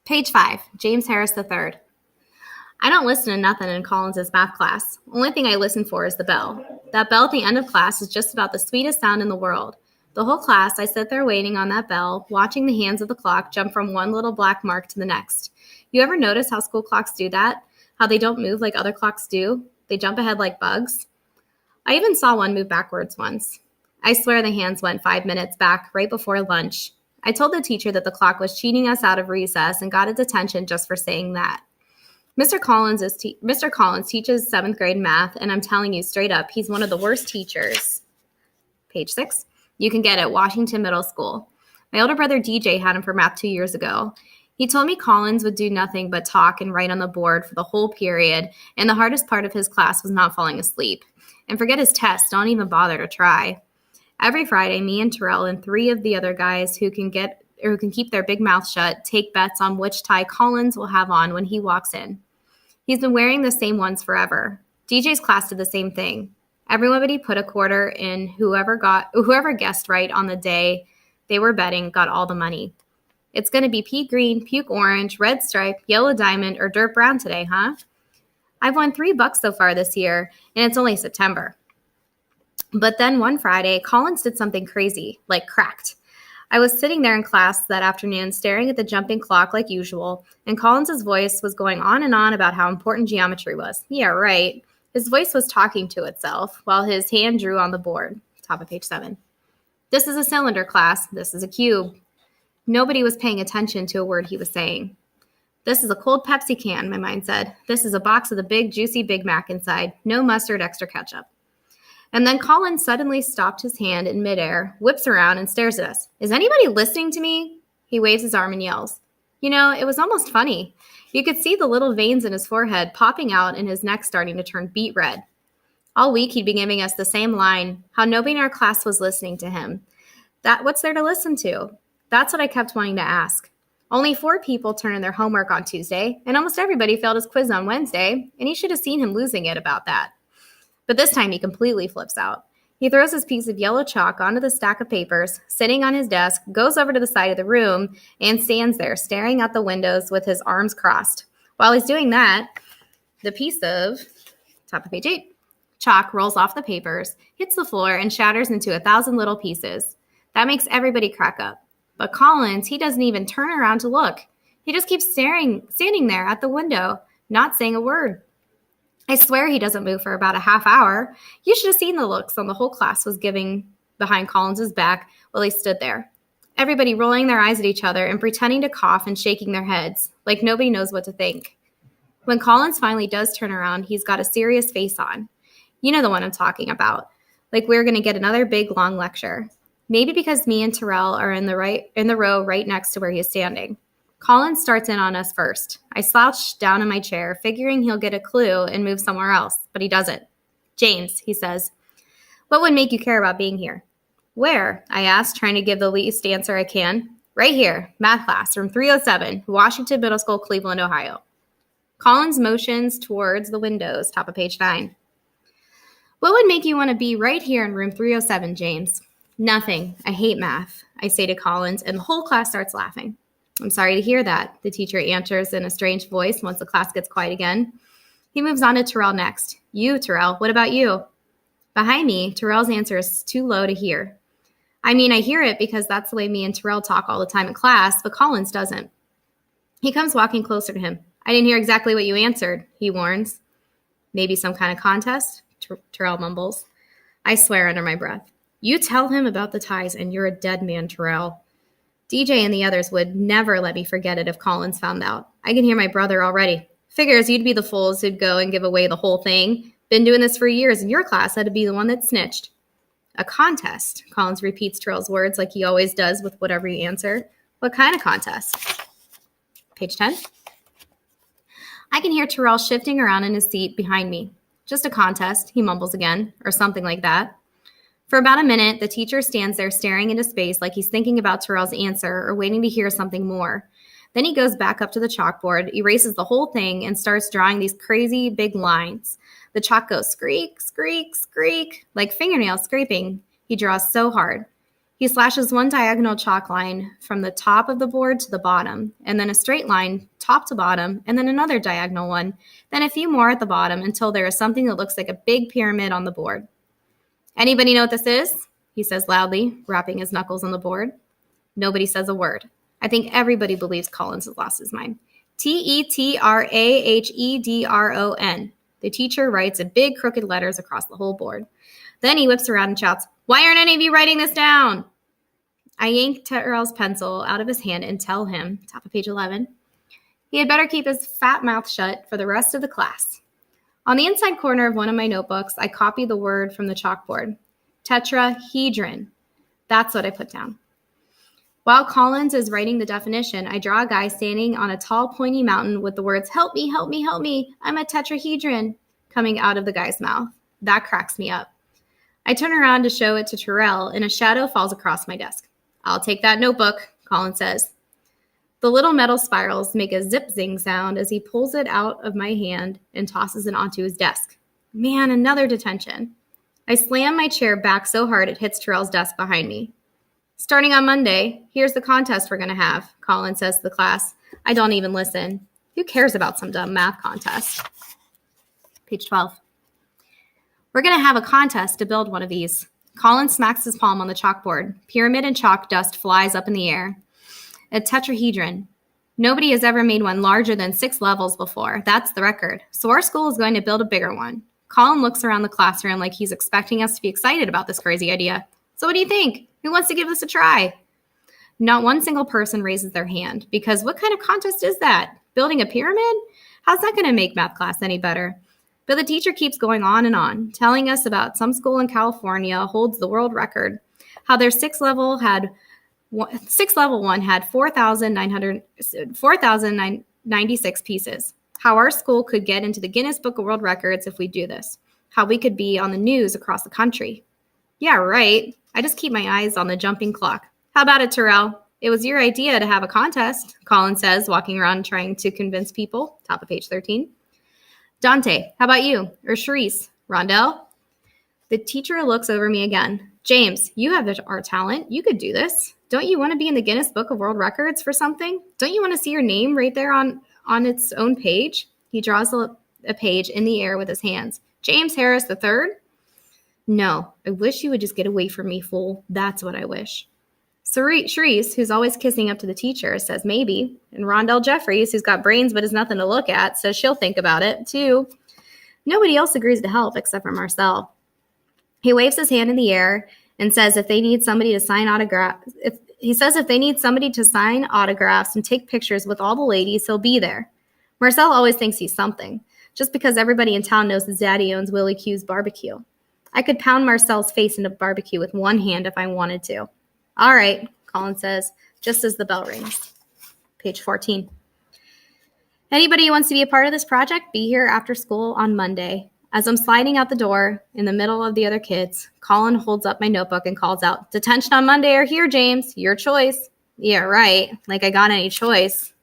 Page 5, James Harris III. I don't listen to nothing in Collins' math class. Only thing I listen for is the bell. That bell at the end of class is just about the sweetest sound in the world. The whole class, I sit there waiting on that bell, watching the hands of the clock jump from one little black mark to the next. You ever notice how school clocks do that? How they don't move like other clocks do? They jump ahead like bugs? I even saw one move backwards once. I swear the hands went 5 minutes back right before lunch. I told the teacher that the clock was cheating us out of recess and got its attention just for saying that. Mr. Collins teaches 7th grade math, and I'm telling you straight up, he's one of the worst teachers. Page 6. You can get at Washington Middle School. My older brother DJ had him for math 2 years ago. He told me Collins would do nothing but talk and write on the board for the whole period, and the hardest part of his class was not falling asleep. And forget his tests, don't even bother to try. Every Friday, me and Terrell and 3 of the other guys who can keep their big mouth shut take bets on which tie Collins will have on when he walks in. He's been wearing the same ones forever. DJ's class did the same thing. Everybody put a quarter in. Whoever guessed right on the day they were betting got all the money. It's going to be pea green, puke orange, red stripe, yellow diamond, or dirt brown today, huh? I've won $3 so far this year, and it's only September. But then one Friday, Collins did something crazy, like cracked. I was sitting there in class that afternoon staring at the jumping clock like usual, and Collins' voice was going on and on about how important geometry was. Yeah, right. His voice was talking to itself while his hand drew on the board. Top of page 7. This is a cylinder, class. This is a cube. Nobody was paying attention to a word he was saying. This is a cold Pepsi can, my mind said. This is a box with a big, juicy Big Mac inside. No mustard, extra ketchup. And then Collins suddenly stopped his hand in midair, whips around, and stares at us. Is anybody listening to me? He waves his arm and yells. You know, it was almost funny. You could see the little veins in his forehead popping out and his neck starting to turn beet red. All week he'd been giving us the same line, how nobody in our class was listening to him. What's there to listen to? That's what I kept wanting to ask. Only 4 people turned in their homework on Tuesday, and almost everybody failed his quiz on Wednesday, and he should have seen him losing it about that. But this time he completely flips out. He throws his piece of yellow chalk onto the stack of papers, sitting on his desk, goes over to the side of the room, and stands there staring out the windows with his arms crossed. While he's doing that, the piece of, top of page 8, chalk rolls off the papers, hits the floor, and shatters into 1,000 little pieces. That makes everybody crack up. But Collins, he doesn't even turn around to look. He just keeps standing there at the window, not saying a word. I swear he doesn't move for about a half hour. You should have seen the looks on the whole class was giving behind Collins's back while he stood there. Everybody rolling their eyes at each other and pretending to cough and shaking their heads, like nobody knows what to think. When Collins finally does turn around, he's got a serious face on. You know the one I'm talking about. Like we're going to get another big, long lecture. Maybe because me and Terrell are in the row right next to where he is standing. Collins starts in on us first. I slouch down in my chair, figuring he'll get a clue and move somewhere else, but he doesn't. James, he says, what would make you care about being here? Where? I asked, trying to give the least answer I can. Right here, math class, room 307, Washington Middle School, Cleveland, Ohio. Collins motions towards the windows, top of page 9. What would make you want to be right here in room 307, James? Nothing. I hate math, I say to Collins, and the whole class starts laughing. I'm sorry to hear that, the teacher answers in a strange voice once the class gets quiet again. He moves on to Terrell next. You, Terrell, what about you? Behind me, Terrell's answer is too low to hear. I mean, I hear it because that's the way me and Terrell talk all the time in class, but Collins doesn't. He comes walking closer to him. I didn't hear exactly what you answered, he warns. Maybe some kind of contest? Terrell mumbles. I swear under my breath. You tell him about the ties and you're a dead man, Terrell. DJ and the others would never let me forget it if Collins found out. I can hear my brother already. Figures you'd be the fools who'd go and give away the whole thing. Been doing this for years, and your class had to be the one that snitched. A contest, Collins repeats Terrell's words like he always does with whatever you answer. What kind of contest? Page 10. I can hear Terrell shifting around in his seat behind me. Just a contest, he mumbles again, or something like that. For about a minute, the teacher stands there staring into space like he's thinking about Terrell's answer or waiting to hear something more. Then he goes back up to the chalkboard, erases the whole thing, and starts drawing these crazy big lines. The chalk goes screak, screak, screak, like fingernails scraping. He draws so hard. He slashes one diagonal chalk line from the top of the board to the bottom, and then a straight line top to bottom, and then another diagonal one, then a few more at the bottom until there is something that looks like a big pyramid on the board. Anybody know what this is? He says loudly, rapping his knuckles on the board. Nobody says a word. I think everybody believes Collins has lost his mind. Tetrahedron. The teacher writes in big crooked letters across the whole board. Then he whips around and shouts, "Why aren't any of you writing this down?" I yank Terrell's pencil out of his hand and tell him, top of page 11, he had better keep his fat mouth shut for the rest of the class. On the inside corner of one of my notebooks, I copy the word from the chalkboard. Tetrahedron. That's what I put down. While Collins is writing the definition, I draw a guy standing on a tall, pointy mountain with the words, "Help me, help me, help me, I'm a tetrahedron," coming out of the guy's mouth. That cracks me up. I turn around to show it to Terrell, and a shadow falls across my desk. "I'll take that notebook," Collins says. The little metal spirals make a zip-zing sound as he pulls it out of my hand and tosses it onto his desk. Man, another detention. I slam my chair back so hard it hits Terrell's desk behind me. "Starting on Monday, here's the contest we're going to have," Collins says to the class. I don't even listen. Who cares about some dumb math contest? Page 12. "We're going to have a contest to build one of these." Collins smacks his palm on the chalkboard. Pyramid and chalk dust flies up in the air. A tetrahedron. Nobody has ever made one larger than 6 levels before. That's the record. So our school is going to build a bigger one. Colin looks around the classroom like he's expecting us to be excited about this crazy idea. "So what do you think? Who wants to give this a try?" Not one single person raises their hand, because what kind of contest is that? Building a pyramid? How's that going to make math class any better? But the teacher keeps going on, telling us about some school in California holds the world record, how their sixth level one had 4,996 pieces, how our school could get into the Guinness Book of World Records if we do this, how we could be on the news across the country. Yeah, right. I just keep my eyes on the jumping clock. "How about it, Terrell? It was your idea to have a contest," Colin says, walking around trying to convince people. Top of page 13. "Dante, how about you? Or Charisse? Rondell?" The teacher looks over me again. "James, you have our talent. You could do this. Don't you want to be in the Guinness Book of World Records for something? Don't you want to see your name right there on its own page?" He draws a page in the air with his hands. "James Harris III? No, I wish you would just get away from me, fool. That's what I wish." Charisse, who's always kissing up to the teacher, says maybe. And Rondell Jeffries, who's got brains but is nothing to look at, says she'll think about it, too. Nobody else agrees to help except for Marcel. He waves his hand in the air and says if they need somebody to sign autographs, and take pictures with all the ladies, he'll be there. Marcel always thinks he's something, just because everybody in town knows his daddy owns Willie Q's barbecue. I could pound Marcel's face into barbecue with one hand if I wanted to. "All right," Colin says, just as the bell rings. Page 14. "Anybody who wants to be a part of this project, be here after school on Monday." As I'm sliding out the door in the middle of the other kids, Colin holds up my notebook and calls out, "Detention on Monday or here, James. Your choice." Yeah, right. Like I got any choice.